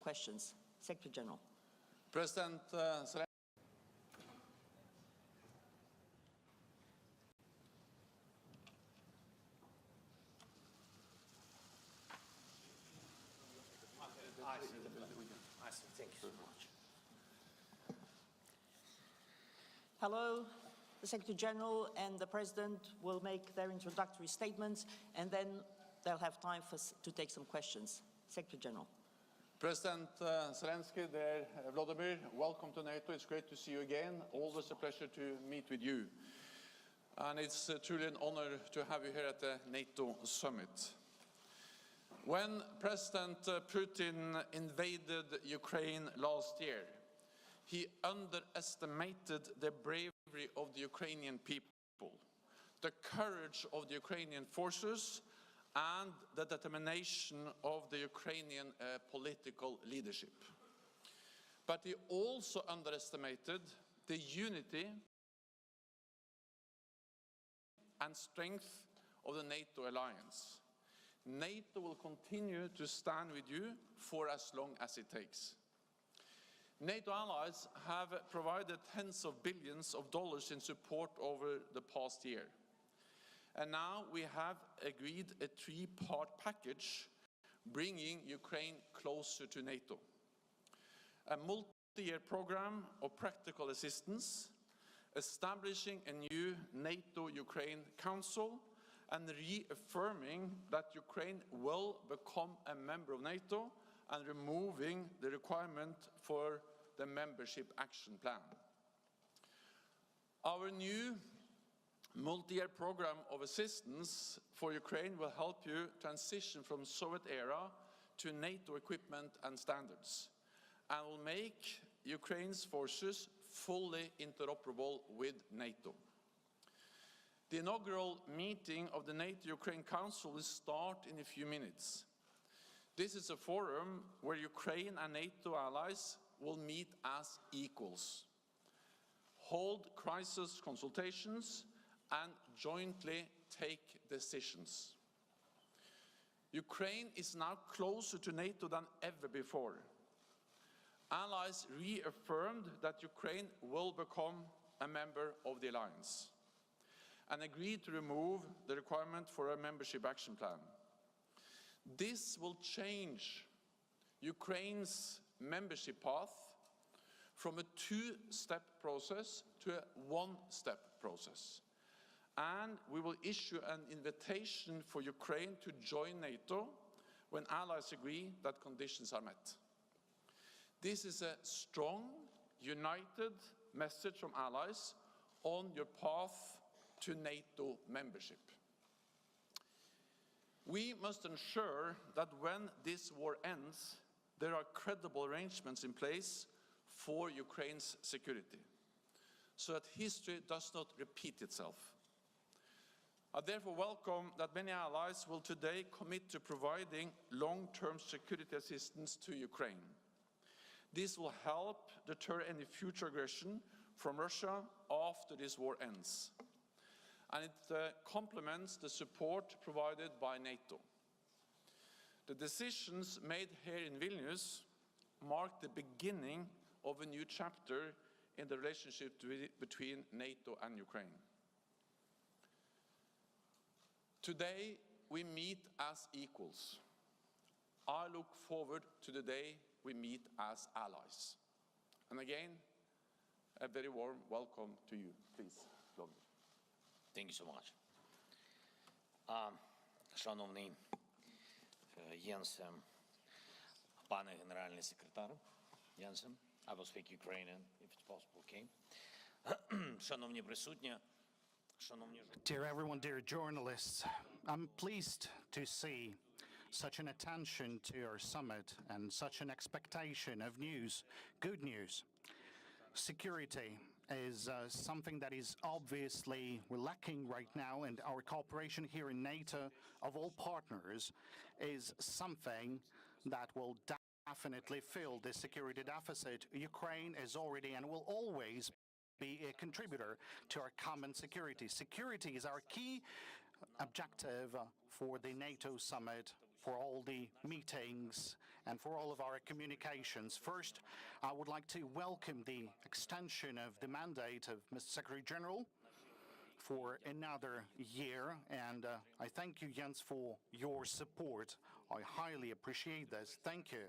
questions. Secretary General. President Zelenskyy. I see. Thank you so much. Hello. The Secretary General and the President will make their introductory statements, and then they'll have time to take some questions. Secretary General. President Zelenskyy, dear Volodymyr, welcome to NATO. It's great to see you again. Always a pleasure to meet with you. And it's truly an honor to have you here at the NATO summit. When President Putin invaded Ukraine last year, he underestimated the bravery of the Ukrainian people, the courage of the Ukrainian forces, and the determination of the Ukrainian political leadership. But he also underestimated the unity and strength of the NATO alliance. NATO will continue to stand with you for as long as it takes. NATO allies have provided tens of billions of dollars in support over the past year. And now we have agreed a three-part package bringing Ukraine closer to NATO. A multi-year program of practical assistance, establishing a new NATO-Ukraine Council, and reaffirming that Ukraine will become a member of NATO and removing the requirement for the membership action plan. Our new multi-year program of assistance for Ukraine will help you transition from Soviet era to NATO equipment and standards, and will make Ukraine's forces fully interoperable with NATO. The inaugural meeting of the NATO-Ukraine Council will start in a few minutes. This is a forum where Ukraine and NATO allies will meet as equals, hold crisis consultations, and jointly take decisions. Ukraine is now closer to NATO than ever before. Allies reaffirmed that Ukraine will become a member of the alliance and agreed to remove the requirement for a membership action plan. This will change Ukraine's membership path from a two-step process to a one-step process. And we will issue an invitation for Ukraine to join NATO when allies agree that conditions are met. This is a strong, united message from allies on your path to NATO membership. We must ensure that when this war ends, there are credible arrangements in place for Ukraine's security, so that history does not repeat itself. I therefore welcome that many allies will today commit to providing long-term security assistance to Ukraine. This will help deter any future aggression from Russia after this war ends. And it complements the support provided by NATO. The decisions made here in Vilnius mark the beginning of a new chapter in the relationship between NATO and Ukraine. Today, we meet as equals. I look forward to the day we meet as allies. And again, a very warm welcome to you. Please, Volodymyr. Thank you so much. Шановний Єнсе, пане генеральний секретар, Єнсе, I will speak Ukrainian if it's possible, okay? Шановні присутні, шановні... Dear everyone, dear journalists, I'm pleased to see such an attention to our summit and such an expectation of news, good news. Security is something that is obviously lacking right now, and our cooperation here in NATO of all partners is something that will definitely fill the security deficit. Ukraine is already and will always be a contributor to our common security. Security is our key objective for the NATO summit for all the meetings and for all of our communications. First, I would like to welcome the extension of the mandate of Mr. Secretary General for another year, and I thank you, Jens, for your support. I highly appreciate this. Thank you.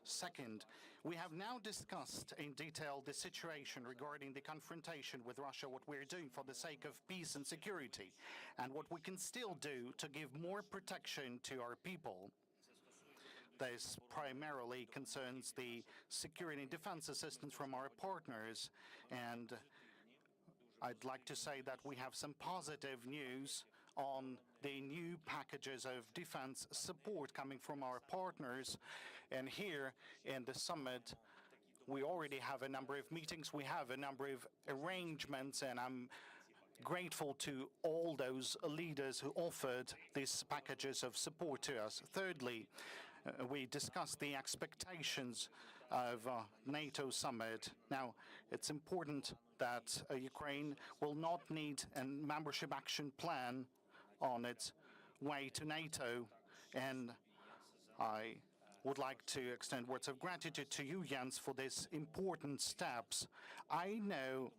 Second, we have now discussed in detail the situation regarding the confrontation with Russia, what we're doing for the sake of peace and security, and what we can still do to give more protection to our people. This primarily concerns the security and defense assistance from our partners, and I'd like to say that we have some positive news on the new packages of defense support coming from our partners. And here in the summit, we already have a number of meetings, we have a number of arrangements, and I'm grateful to all those leaders who offered these packages of support to us. Thirdly, we discussed the expectations of NATO summit. Now, it's important that Ukraine will not need a membership action plan on its way to NATO, and I would like to extend words of gratitude to you, Jens, for these important steps. I know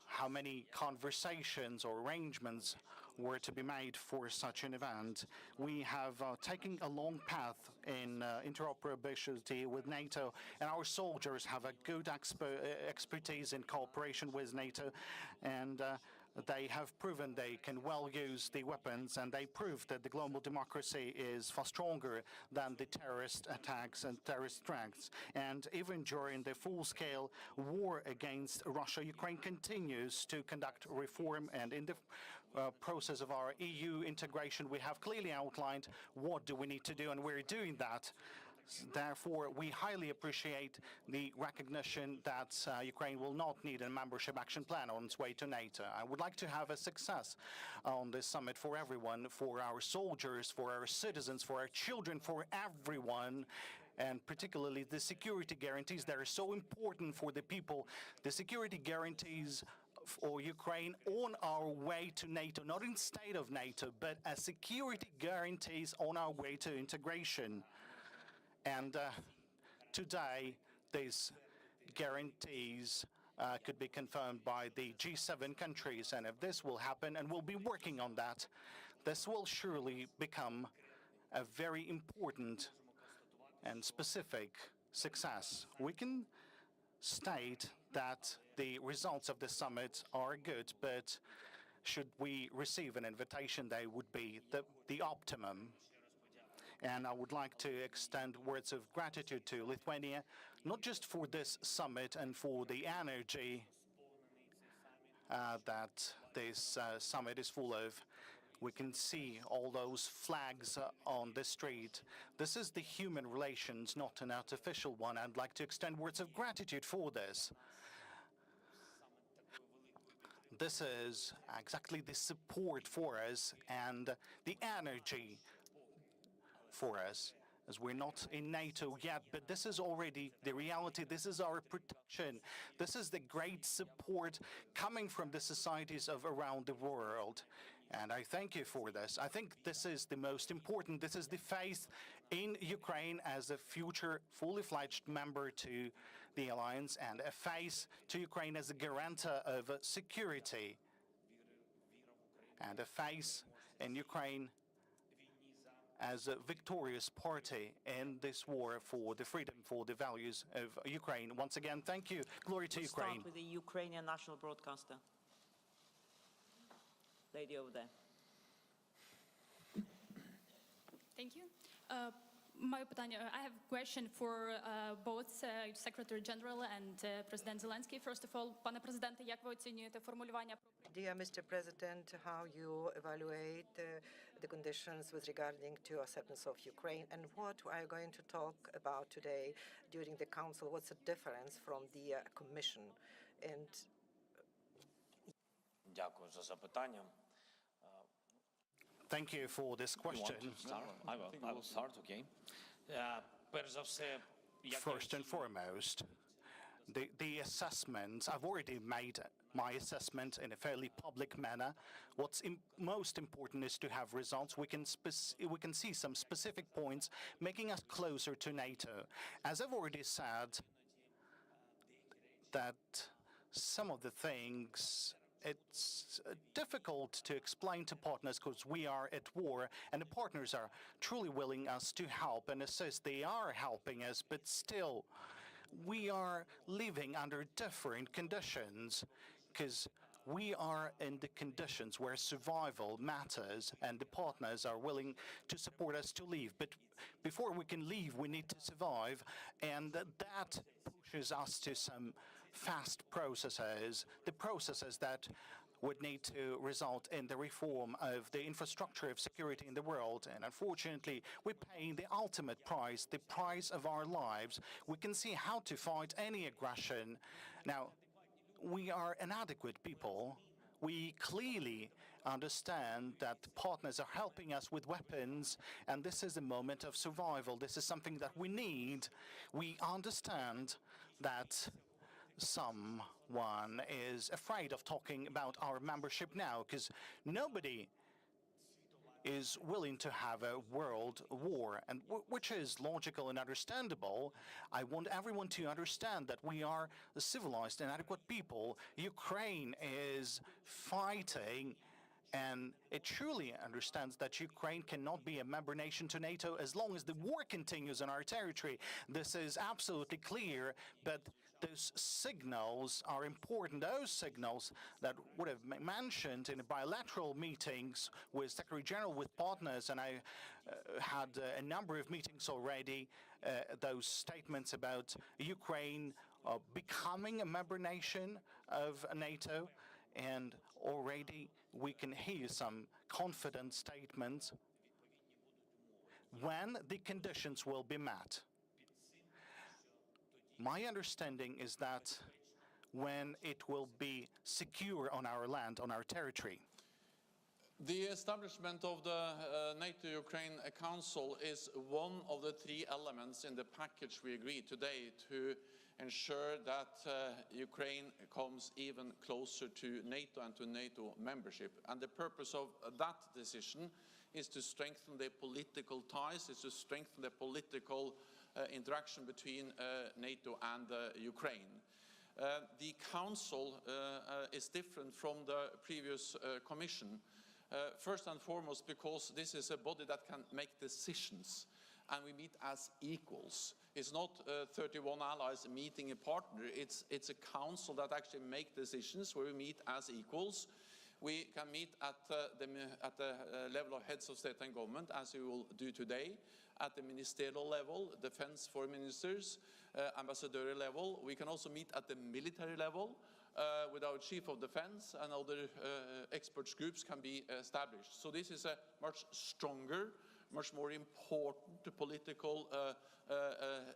how many conversations or arrangements were to be made for such an event. We have taken a long path in interoperability with NATO, and our soldiers have a good expertise in cooperation with NATO, and they have proven they can well use the weapons, and they proved that the global democracy is far stronger than the terrorist attacks and terrorist threats. And even during the full-scale war against Russia, Ukraine continues to conduct reform, and in the process of our EU integration, we have clearly outlined what do we need to do, and we're doing that. Therefore, we highly appreciate the recognition that Ukraine will not need a membership action plan on its way to NATO. I would like to have a success on this summit for everyone, for our soldiers, for our citizens, for our children, for everyone, and particularly the security guarantees that are so important for the people. The security guarantees for Ukraine on our way to NATO, not instead of NATO, but as security guarantees on our way to integration. And today, these guarantees could be confirmed by the G7 countries. And if this will happen, and we'll be working on that, this will surely become a very important and specific success. We can state that the results of the summit are good, but should we receive an invitation, they would be the optimum. And I would like to extend words of gratitude to Lithuania, not just for this summit and for the energy that this summit is full of. We can see all those flags on the street. This is the human relations, not an artificial one. I'd like to extend words of gratitude for this. This is exactly the support for us and the energy for us, as we're not in NATO yet, but this is already the reality. This is our protection. This is the great support coming from the societies of around the world. And I thank you for this. I think this is the most important. This is the faith in Ukraine as a future fully fledged member to the alliance, and a faith to Ukraine as a guarantor of security, and a faith in Ukraine as a victorious party in this war for the freedom, for the values of Ukraine. Once again, thank you. Glory to Ukraine. Start with the Ukrainian national broadcaster. Lady over there. Thank you. I have a question for both Secretary General and President Zelenskyy. First of all, Pане Президенте, як ви оцінюєте формулювання? Dear Mr. President, how you evaluate the conditions with regarding to acceptance of Ukraine, and what are you going to talk about today during the Council? What's the difference from the Commission? And Дякую за запитання. Thank you for this question. I will start, okay. Перш за все, First and foremost, the assessments, I've already made my assessment in a fairly public manner. What's most important is to have results. We can see some specific points making us closer to NATO. As I've already said, that some of the things it's difficult to explain to partners because we are at war and the partners are truly willing us to help and assist. They are helping us, but still we are living under different conditions because we are in the conditions where survival matters and the partners are willing to support us to leave. But before we can leave, we need to survive, and that pushes us to some fast processes, the processes that would need to result in the reform of the infrastructure of security in the world. And unfortunately, we're paying the ultimate price, the price of our lives. We can see how to fight any aggression. Now, we are inadequate people. We clearly understand that partners are helping us with weapons, and this is a moment of survival. This is something that we need. We understand that someone is afraid of talking about our membership now because nobody is willing to have a world war, and which is logical and understandable. I want everyone to understand that we are civilized and adequate people. Ukraine is fighting, and it truly understands that Ukraine cannot be a member nation to NATO as long as the war continues on our territory. This is absolutely clear, but those signals are important. Those signals that would have been mentioned in bilateral meetings with Secretary General, with partners, and I had a number of meetings already, those statements about Ukraine becoming a member nation of NATO, and already we can hear some confident statements when the conditions will be met. My understanding is that when it will be secure on our land, on our territory. The establishment of the NATO-Ukraine Council is one of the three elements in the package we agreed today to ensure that Ukraine comes even closer to NATO and to NATO membership. And the purpose of that decision is to strengthen the political ties, is to strengthen the political interaction between NATO and Ukraine. The Council is different from the previous Commission, first and foremost because this is a body that can make decisions, and we meet as equals. It's not 31 allies meeting a partner, it's a council that actually make decisions where we meet as equals. We can meet at the level of heads of state and government, as we will do today, at the ministerial level, defense foreign ministers, ambassadorial level. We can also meet at the military level with our chief of defense, and other experts groups can be established. So this is a much stronger, much more important political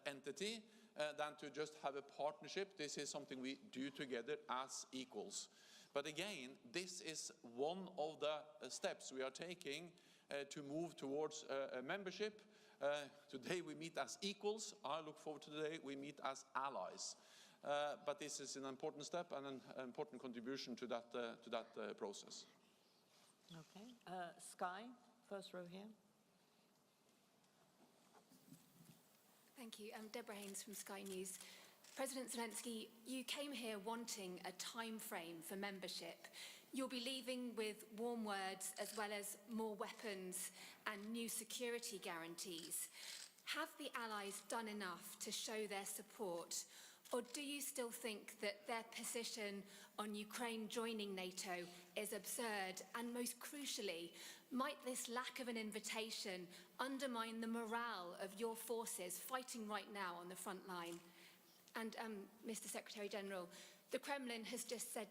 entity than to just have a partnership. This is something we do together as equals. But again, this is one of the steps we are taking to move towards a membership. Today we meet as equals. I look forward to the day we meet as allies. But this is an important step and an important contribution to that process. Okay. Sky, first row here. Thank you. I'm Deborah Haynes from Sky News. President Zelenskyy, you came here wanting a time frame for membership. You'll be leaving with warm words as well as more weapons and new security guarantees. Have the Allies done enough to show their support, or do you still think that their position on Ukraine joining NATO is absurd? And most crucially, might this lack of an invitation undermine the morale of your forces fighting right now on the front line? And Mr. Secretary General, the Kremlin has just said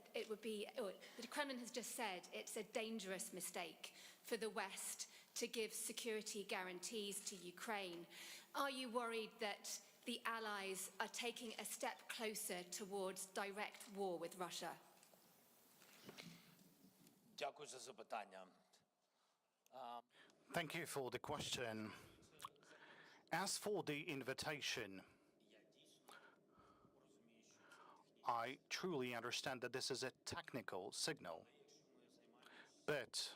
it's a dangerous mistake for the West to give security guarantees to Ukraine. Are you worried that the Allies are taking a step closer towards direct war with Russia? Thank you for the question. As for the invitation, I truly understand that this is a technical signal. But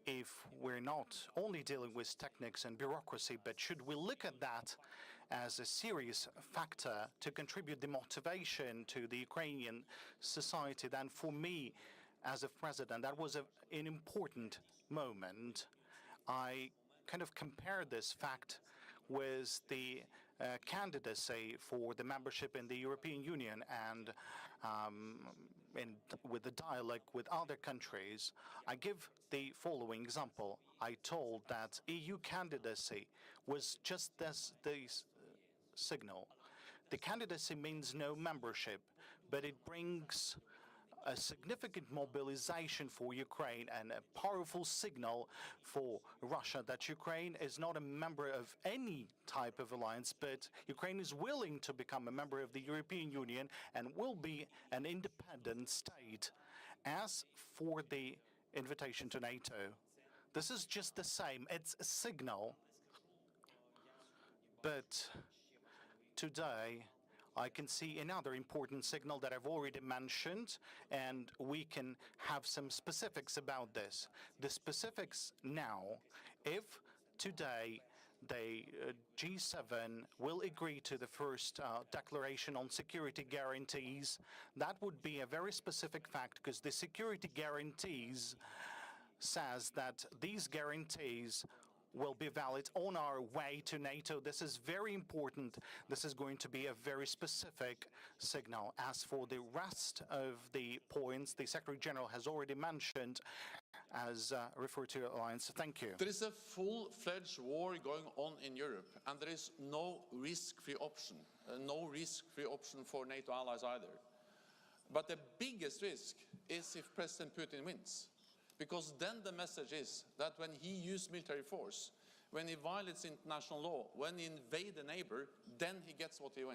if we're not only dealing with techniques and bureaucracy, but should we look at that as a serious factor to contribute the motivation to the Ukrainian society, then for me, as a president, that was an important moment. I kind of compared this fact with the candidacy for the membership in the European Union and with the dialogue with other countries. I give the following example. I told that EU candidacy was just this signal. The candidacy means no membership, but it brings a significant mobilization for Ukraine and a powerful signal for Russia that Ukraine is not a member of any type of alliance, but Ukraine is willing to become a member of the European Union and will be an independent state. As for the invitation to NATO, this is just the same. It's a signal. But today, I can see another important signal that I've already mentioned, and we can have some specifics about this. The specifics now, if today the G7 will agree to the first declaration on security guarantees, that would be a very specific fact, because the security guarantees says that these guarantees will be valid on our way to NATO. This is very important. This is going to be a very specific signal. As for the rest of the points, the Secretary General has already mentioned as referred to alliance. Thank you. There is a full-fledged war going on in Europe, and there is no risk-free option, for NATO allies either. But the biggest risk is if President Putin wins. Because then the message is that when he uses military force, when he violates international law, when he invades a neighbor, then he gets what he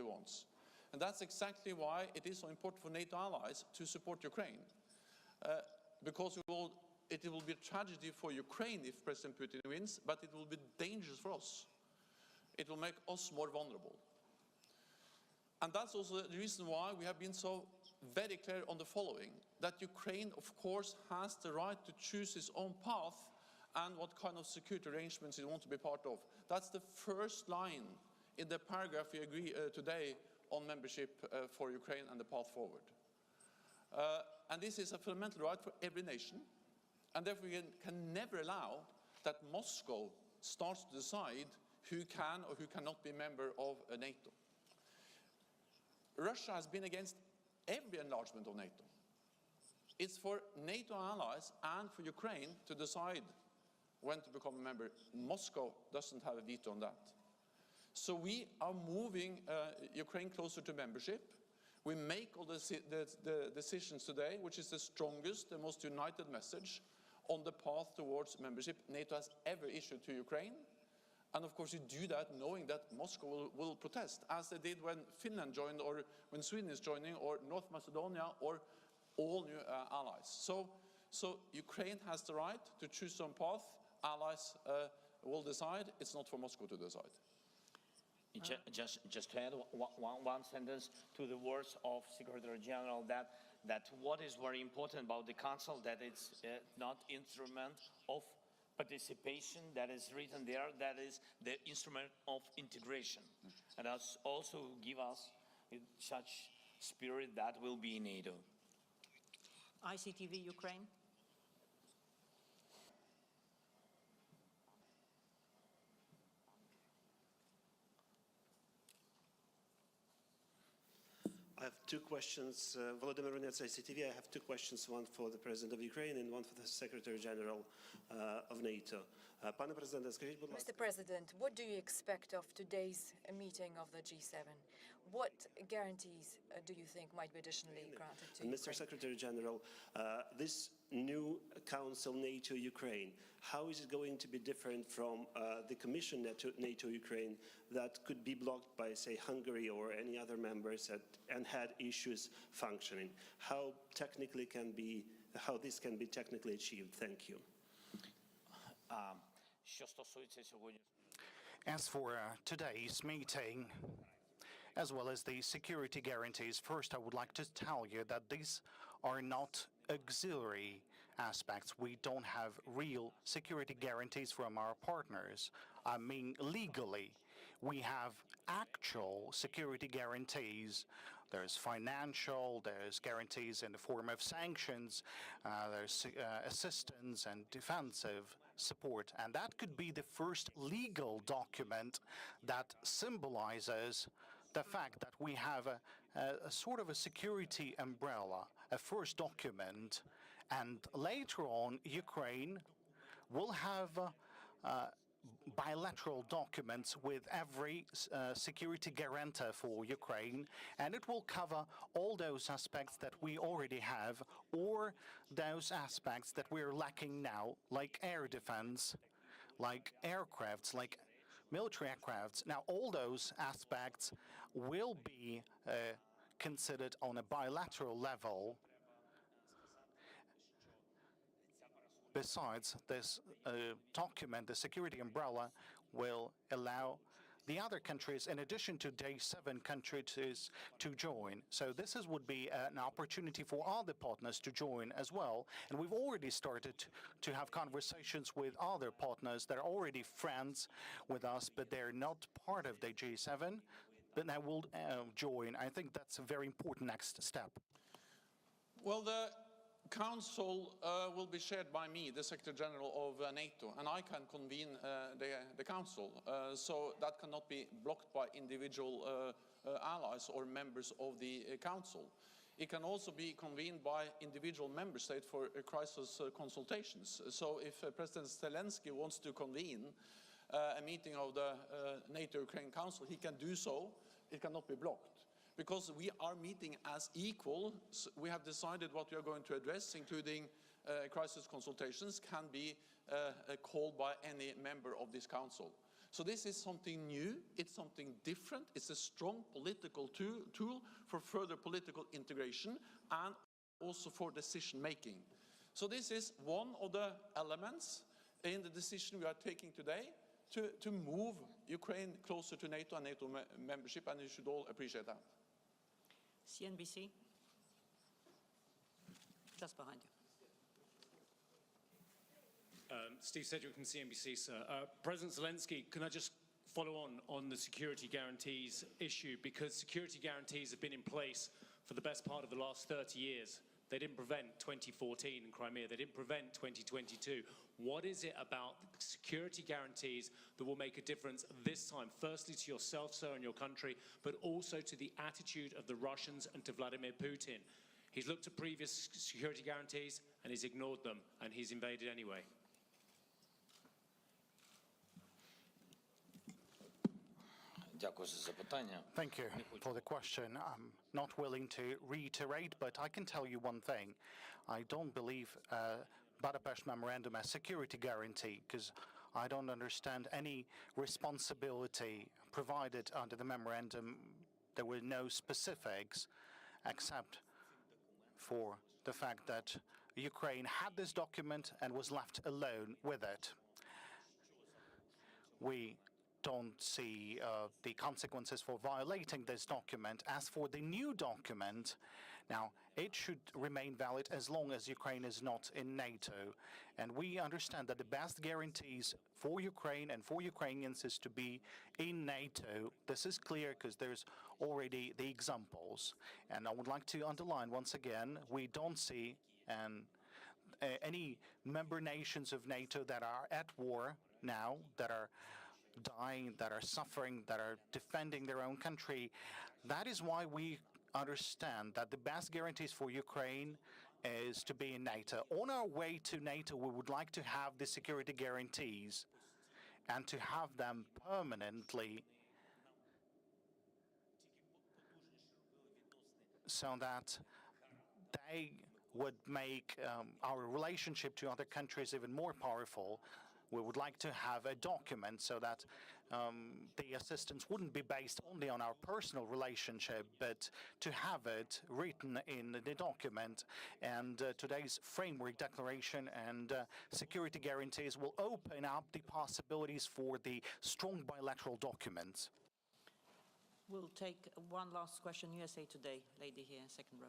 wants. And that's exactly why it is so important for NATO allies to support Ukraine. Because it will be a tragedy for Ukraine if President Putin wins, but it will be dangerous for us. It will make us more vulnerable. And that's also the reason why we have been so very clear on the following, that Ukraine, of course, has the right to choose its own path and what kind of security arrangements it wants to be part of. That's the first line in the paragraph we agree today on membership for Ukraine and the path forward. And this is a fundamental right for every nation, and therefore we can never allow that Moscow starts to decide who can or who cannot be a member of NATO. Russia has been against every enlargement of NATO. It's for NATO allies and for Ukraine to decide when to become a member. Moscow doesn't have a veto on that. So we are moving Ukraine closer to membership. We make all the decisions today, which is the strongest, the most united message on the path towards membership NATO has ever issued to Ukraine. And of course, you do that knowing that Moscow will protest, as they did when Finland joined, or when Sweden is joining, or North Macedonia, or all new allies. So Ukraine has the right to choose some path. Allies will decide. It's not for Moscow to decide. Just to add one sentence to the words of Secretary General, that what is very important about the Council, that it's not instrument of participation that is written there, that is the instrument of integration. And that's also give us such spirit that will be in NATO. ICTV Ukraine. I have two questions. Volodymyr, ICTV. I have two questions, one for the President of Ukraine and one for the Secretary General of NATO. Mr. President, what do you expect of today's meeting of the G7? What guarantees do you think might be additionally granted to Mr. Secretary General, this new Council NATO-Ukraine, how is it going to be different from the Commission NATO-Ukraine that could be blocked by, say, Hungary or any other members and had issues functioning? How this can be technically achieved? Thank you. As for today's meeting, as well as the security guarantees. First, I would like to tell you that these are not auxiliary aspects. We don't have real security guarantees from our partners. I mean, legally, we have actual security guarantees. There's financial, there's guarantees in the form of sanctions, there's assistance and defensive support. And that could be the first legal document that symbolizes the fact that we have a sort of a security umbrella, a first document, and later on Ukraine will have bilateral documents with every security guarantor for Ukraine, and it will cover all those aspects that we already have or those aspects that we're lacking now, like air defense, like aircrafts, like military aircrafts. Now, all those aspects will be considered on a bilateral level. Besides, this document, the security umbrella, will allow the other countries, in addition to J7 countries, to join. So this would be an opportunity for other partners to join as well. And we've already started to have conversations with other partners that are already friends with us, but they're not part of the G7, but now will join. I think that's a very important next step. Well, the Council will be chaired by me, the Secretary General of NATO, and I can convene the Council. So that cannot be blocked by individual allies or members of the Council. It can also be convened by individual member states for crisis consultations. So if President Zelenskyy wants to convene a meeting of the NATO-Ukraine Council, he can do so. It cannot be blocked. Because we are meeting as equals, we have decided what we are going to address, including crisis consultations, can be called by any member of this council. So this is something new, it's something different, it's a strong political tool for further political integration and also for decision making. So this is one of the elements in the decision we are taking today to move Ukraine closer to NATO and NATO membership, and you should all appreciate that. CNBC, just behind you. Steve Sedgwick from CNBC, sir. President Zelenskyy, can I just follow on the security guarantees issue? Because security guarantees have been in place for the best part of the last 30 years. They didn't prevent 2014 in Crimea. They didn't prevent 2022. What is it about security guarantees that will make a difference this time, firstly to yourself, sir, and your country, but also to the attitude of the Russians and to Vladimir Putin? He's looked at previous security guarantees and he's ignored them, and he's invaded anyway. Thank you for the question. I'm not willing to reiterate, but I can tell you one thing. I don't believe Budapest Memorandum as security guarantee, because I don't understand any responsibility provided under the memorandum. There were no specifics except for the fact that Ukraine had this document and was left alone with it. We don't see the consequences for violating this document. As for the new document, now, it should remain valid as long as Ukraine is not in NATO. And we understand that the best guarantees for Ukraine and for Ukrainians is to be in NATO. This is clear because there's already the examples. And I would like to underline once again, we don't see any member nations of NATO that are at war now, that are dying, that are suffering, that are defending their own country. That is why we understand that the best guarantees for Ukraine is to be in NATO. On our way to NATO, we would like to have the security guarantees and to have them permanently, so that they would make our relationship to other countries even more powerful. We would like to have a document so that the assistance wouldn't be based only on our personal relationship, but to have it written in the document. And today's framework declaration and security guarantees will open up the possibilities for the strong bilateral documents. We'll take one last question, USA Today. Lady here, second row.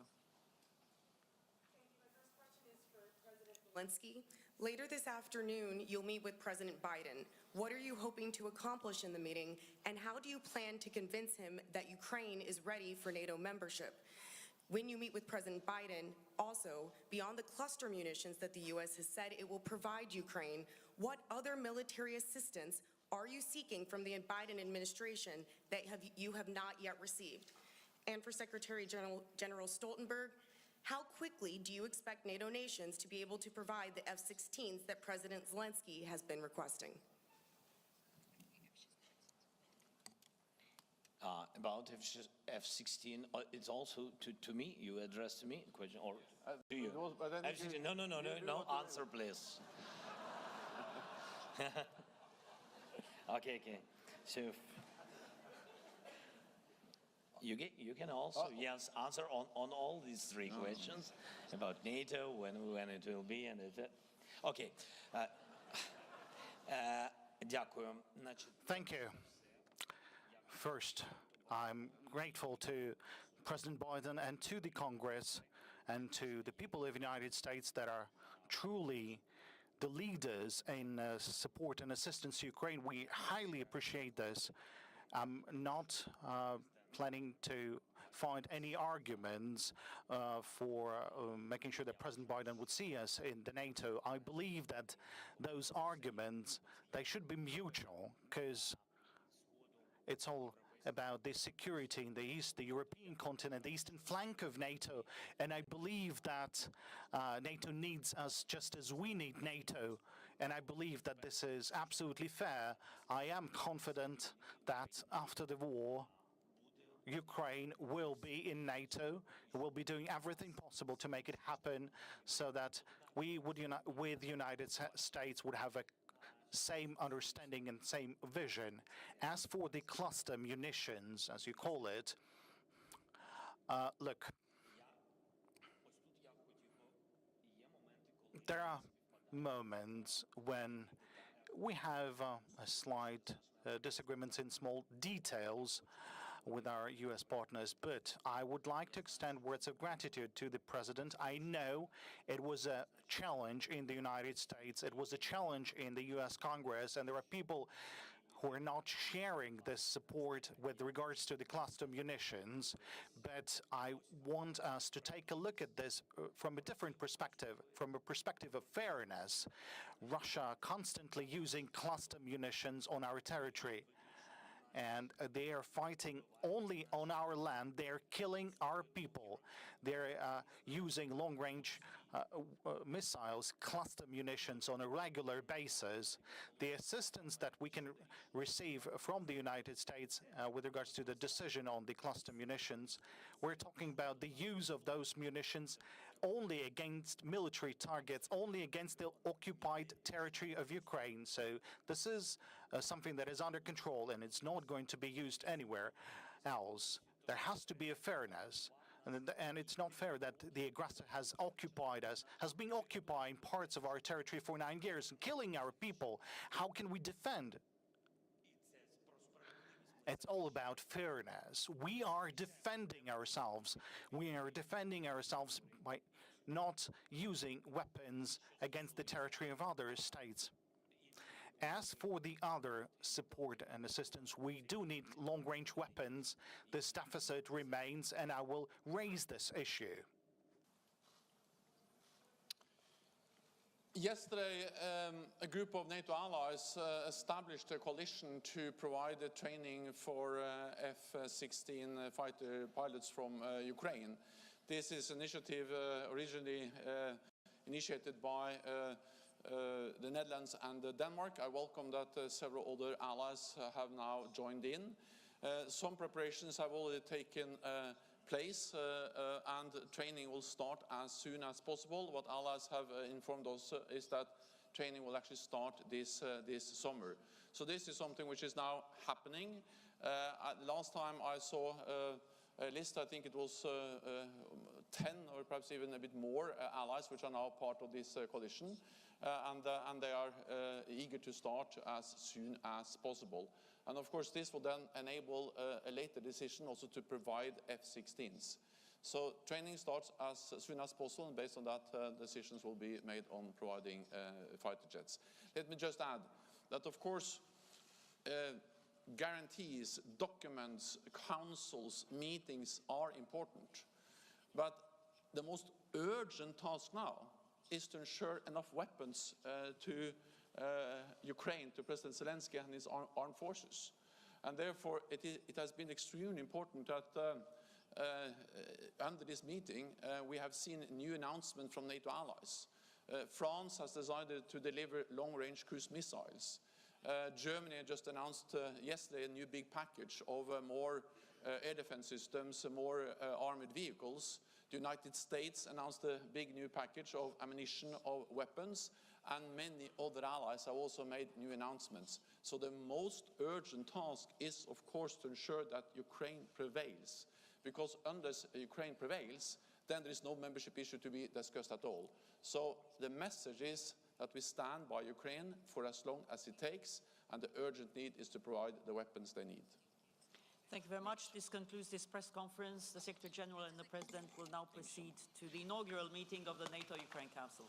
Zelenskyy. Later this afternoon, you'll meet with President Biden. What are you hoping to accomplish in the meeting, and how do you plan to convince him that Ukraine is ready for NATO membership? When you meet with President Biden, also, beyond the cluster munitions that the U.S. has said it will provide Ukraine, what other military assistance are you seeking from the Biden administration that you have not yet received? And for Secretary General Stoltenberg, how quickly do you expect NATO nations to be able to provide the F-16s that President Zelenskyy has been requesting? About F-16, it's also to me. You addressed to me a question, or to you? F-16, no. Answer, please. Okay. So you can also answer on all these three questions about NATO, when it will be, and it. Okay. Дякую. Thank you. First, I'm grateful to President Biden and to the Congress and to the people of the United States that are truly the leaders in support and assistance to Ukraine. We highly appreciate this. I'm not planning to find any arguments for making sure that President Biden would see us in the NATO. I believe that those arguments, they should be mutual, because it's all about the security in the East, the European continent, the eastern flank of NATO. And I believe that NATO needs us just as we need NATO. And I believe that this is absolutely fair. I am confident that after the war, Ukraine will be in NATO. We'll be doing everything possible to make it happen so that we would, with the United States, would have a same understanding and same vision. As for the cluster munitions, as you call it, look, there are moments when we have a slight disagreements in small details with our U.S. partners, but I would like to extend words of gratitude to the President. I know it was a challenge in the United States, it was a challenge in the U.S. Congress, and there are people who are not sharing this support with regards to the cluster munitions, but I want us to take a look at this from a different perspective, from a perspective of fairness. Russia constantly using cluster munitions on our territory, and they are fighting only on our land. They're killing our people. They're using long-range missiles, cluster munitions on a regular basis. The assistance that we can receive from the United States with regards to the decision on the cluster munitions, we're talking about the use of those munitions only against military targets, only against the occupied territory of Ukraine. So this is something that is under control, and it's not going to be used anywhere else. There has to be a fairness. And it's not fair that the aggressor has occupied us, has been occupying parts of our territory for 9 years and killing our people. How can we defend? It's all about fairness. We are defending ourselves. We are defending ourselves by not using weapons against the territory of other states. As for the other support and assistance, we do need long-range weapons. This deficit remains, and I will raise this issue. Yesterday, a group of NATO allies established a coalition to provide training for F-16 fighter pilots from Ukraine. This is an initiative originally initiated by the Netherlands and Denmark. I welcome that several other allies have now joined in. Some preparations have already taken place, and training will start as soon as possible. What allies have informed us is that training will actually start this summer. So this is something which is now happening. Last time I saw a list, I think it was 10 or perhaps even a bit more allies which are now part of this coalition. And they are eager to start as soon as possible. And of course, this will then enable a later decision also to provide F-16s. So training starts as soon as possible, and based on that, decisions will be made on providing fighter jets. Let me just add that, of course, guarantees, documents, councils, meetings are important. But the most urgent task now is to ensure enough weapons to Ukraine, to President Zelenskyy and his armed forces. And therefore, it has been extremely important that under this meeting, we have seen new announcements from NATO allies. France has decided to deliver long-range cruise missiles. Germany just announced yesterday a new big package of more air defense systems, more armored vehicles. The United States announced a big new package of ammunition, of weapons, and many other allies have also made new announcements. So the most urgent task is, of course, to ensure that Ukraine prevails. Because unless Ukraine prevails, then there is no membership issue to be discussed at all. So the message is that we stand by Ukraine for as long as it takes, and the urgent need is to provide the weapons they need. Thank you very much. This concludes this press conference. The Secretary General and the President will now proceed to the inaugural meeting of the NATO-Ukraine Council.